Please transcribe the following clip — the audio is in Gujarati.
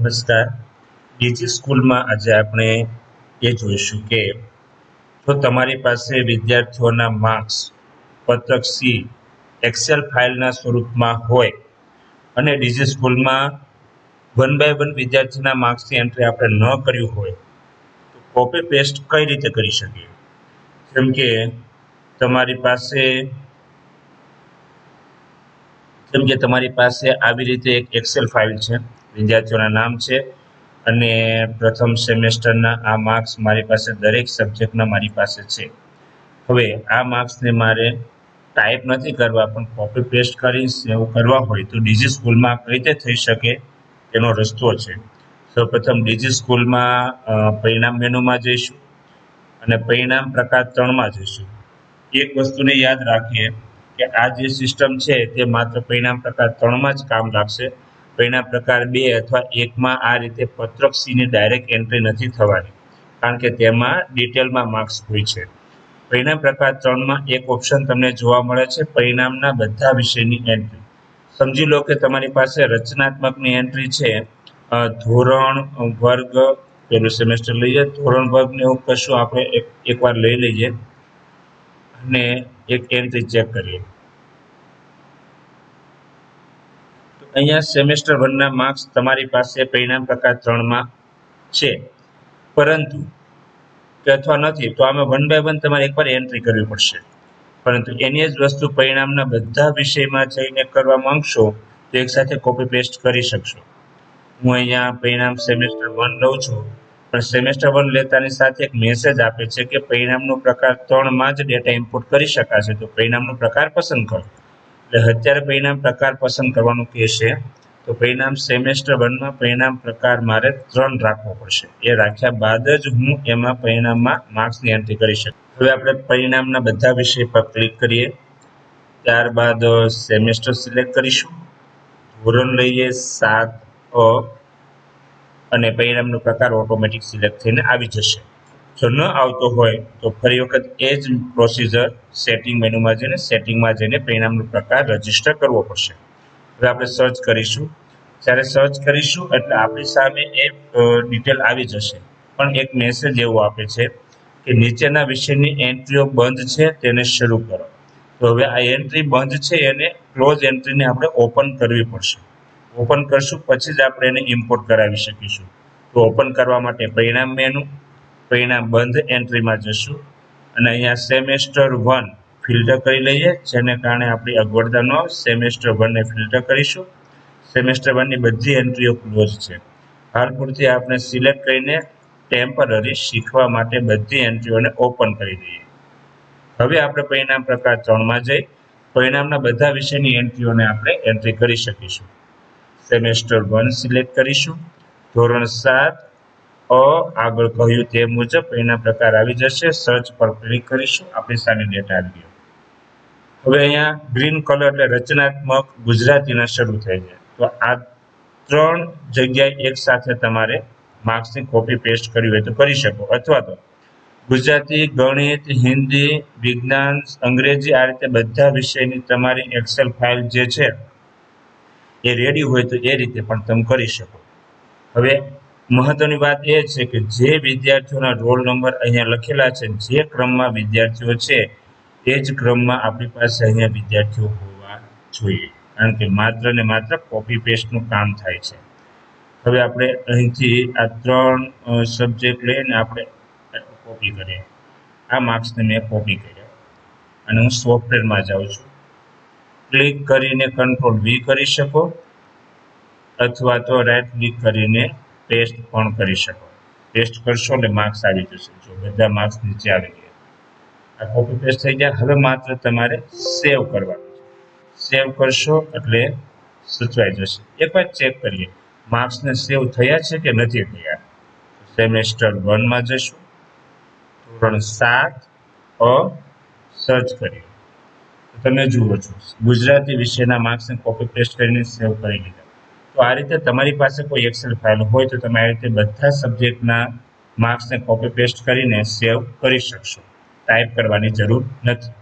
નમસ્કાર. ડીજી સ્કૂલમાં આજે આપણે એ જોઈશું કે જો તમારી પાસે વિદ્યાર્થીઓના માર્ક્સ પત્રક સી એક્સેલ ફાઇલના સ્વરૂપમાં હોય અને ડીજી સ્કૂલમાં 1 બાય 1 વિદ્યાર્થીના માર્ક્સની એન્ટ્રી આપણે ન કર્યું હોય તો કોપી પેસ્ટ કઈ રીતે કરી શકીએ? જેમ કે તમારી પાસે આવી રીતે એક એક્સેલ ફાઇલ છે, વિદ્યાર્થીઓના નામ છે અને પ્રથમ સેમેસ્ટરના આ માર્ક્સ મારી પાસે દરેક સબ્જેક્ટના મારી પાસે છે. હવે આ માર્ક્સને મારે ટાઈપ નથી કરવા પણ કોપી પેસ્ટ કરી સેવ કરવા હોય તો ડીજી સ્કૂલમાં કઈ રીતે થઈ શકે એનો રસ્તો છે. સૌપ્રથમ ડીજી સ્કૂલમાં પરિણામ મેનુમાં જઈશું અને પરિણામ પ્રકાર 3માં જઈશું. એક વસ્તુને યાદ રાખીએ કે આ જે સિસ્ટમ છે તે માત્ર પરિણામ પ્રકાર 3માં જ કામ લાગશે. પરિણામ પ્રકાર 2 અથવા 1માં આ રીતે પત્રક સીની ડાયરેક્ટ એન્ટ્રી નથી થવાની, કારણ કે તેમાં ડિટેલમાં માર્ક્સ હોય છે. પરિણામ પ્રકાર 3માં એક ઓપ્શન તમને જોવા મળે છે, પરિણામના બધા વિષયની એન્ટ્રી. સમજી લો કે તમારી પાસે રચનાત્મકની એન્ટ્રી છે, ધોરણ વર્ગ પેલું સેમેસ્ટર લઈએ, ધોરણ વર્ગને એવું કશું આપણે એકવાર લઈ લઈએ અને એક એન્ટ્રી ચેક કરીએ. તો અહીંયા સેમેસ્ટર 1ના માર્ક્સ તમારી પાસે પરિણામ પ્રકાર 3માં છે, પરંતુ અથવા નથી તો આમાં 1 બાય 1 તમારે એકવાર એન્ટ્રી કરવી પડશે. પરંતુ એની જ વસ્તુ પરિણામના બધા વિષયમાં જઈને કરવા માંગશો તો એકસાથે કોપી પેસ્ટ કરી શકશો. હું અહીંયા પરિણામ સેમેસ્ટર 1 લઉં છું, પણ સેમેસ્ટર 1 લેતાની સાથે એક મેસેજ આપે છે કે પરિણામનો પ્રકાર 3માં જ ડેટા ઇનપુટ કરી શકાશે, તો પરિણામનો પ્રકાર પસંદ કરો. એટલે અત્યારે પરિણામ પ્રકાર પસંદ કરવાનું કહેશે, તો પરિણામ સેમેસ્ટર 1માં પરિણામ પ્રકાર મારે 3 રાખવો પડશે. એ રાખ્યા બાદ જ હું એમાં પરિણામમાં માર્ક્સની એન્ટ્રી કરી શકું. હવે આપણે પરિણામના બધા વિષય પર ક્લિક કરીએ, ત્યારબાદ સેમેસ્ટર સિલેક્ટ કરીશું, ધોરણ લઈએ 7 અને પરિણામનો પ્રકાર ઓટોમેટિક સિલેક્ટ થઈને આવી જશે. જો ન આવતો હોય તો ફરી વખત એ જ પ્રોસિજર સેટિંગ મેનુમાં જઈને પરિણામનો પ્રકાર રજીસ્ટર કરવો પડશે. હવે આપણે સર્ચ કરીશું. જ્યારે સર્ચ કરીશું એટલે આપણી સામે એ ડિટેલ આવી જશે, પણ એક મેસેજ એવો આપે છે કે નીચેના વિષયની એન્ટ્રીઓ બંધ છે, તેને શરૂ કરો. તો હવે આ એન્ટ્રી બંધ છે એને ક્લોઝ એન્ટ્રીને આપણે ઓપન કરવી પડશે. ઓપન કરશું પછી જ આપણે એને ઇમ્પોર્ટ કરાવી શકીશું. તો ઓપન કરવા માટે પરિણામ મેનુ, પરિણામ બંધ એન્ટ્રીમાં જશું અને અહીંયા સેમેસ્ટર 1 ફિલ્ટર કરી લઈએ, જેને કારણે આપણી અગવડતા ન આવે. સેમેસ્ટર 1ને ફિલ્ટર કરીશું. સેમેસ્ટર 1ની બધી એન્ટ્રીઓ ક્લોઝ છે. હાલ પૂરતી આપણે સિલેક્ટ કરીને ટેમ્પરરી શીખવા માટે બધી એન્ટ્રીઓને ઓપન કરી દઈએ. હવે આપણે પરિણામ પ્રકાર 3માં જઈ પરિણામના બધા વિષયની એન્ટ્રીઓને આપણે એન્ટ્રી કરી શકીશું. સેમેસ્ટર 1 સિલેક્ટ કરીશું, ધોરણ 7 આગળ કહ્યું તે મુજબ પરિણામ પ્રકાર આવી જશે. સર્ચ પર ક્લિક કરીશું, આપણી સામે ડેટા આવી ગયો. હવે અહીંયા ગ્રીન કલર એટલે રચનાત્મક ગુજરાતીના શરૂ થઈ જાય. તો આ 3 જગ્યાએ એક સાથે તમારે માર્ક્સની કોપી પેસ્ટ કરવી હોય તો કરી શકો, અથવા તો ગુજરાતી, ગણિત, હિન્દી, વિજ્ઞાન, અંગ્રેજી, આ રીતે બધા વિષયની તમારી એક્સેલ ફાઇલ જે છે એ રેડી હોય તો એ રીતે પણ તમે કરી શકો. હવે મહત્વની વાત એ છે કે જે વિદ્યાર્થીઓના રોલ નંબર અહીંયા લખેલા છે, જે ક્રમમાં વિદ્યાર્થીઓ છે એ જ ક્રમમાં આપણી પાસે અહીંયા વિદ્યાર્થીઓ હોવા જોઈએ, કારણ કે માત્ર ને માત્ર કોપી પેસ્ટનું કામ થાય છે. હવે આપણે અહીંથી આ 3 સબ્જેક્ટ લઈને આપણે કોપી કરીએ. આ માર્ક્સને મેં કોપી કર્યા અને હું સોફ્ટવેરમાં જાઉં છું. ક્લિક કરીને કંટ્રોલ V કરી શકો અથવા તો રાઈટ ક્લિક કરીને પેસ્ટ પણ કરી શકો. પેસ્ટ કરશો એટલે માર્ક્સ આવી જશે. જો બધા માર્ક્સ નીચે આવી ગયા, આ કોપી પેસ્ટ થઈ ગયા. હવે માત્ર તમારે સેવ કરવાનું છે. સેવ કરશો એટલે સચવાઈ જશે. એકવાર ચેક કરીએ માર્ક્સને સેવ થયા છે કે નથી થયા. સેમેસ્ટર 1માં જશું, ધોરણ 7 સર્ચ કરીએ તો તમે જુઓ છો ગુજરાતી વિષયના માર્ક્સને કોપી પેસ્ટ કરીને સેવ કરી લીધા. તો આ રીતે તમારી પાસે કોઈ એક્સેલ ફાઇલ હોય તો તમે આ રીતે બધા સબ્જેક્ટના માર્ક્સને કોપી પેસ્ટ કરીને સેવ કરી શકશો. ટાઈપ કરવાની જરૂર નથી.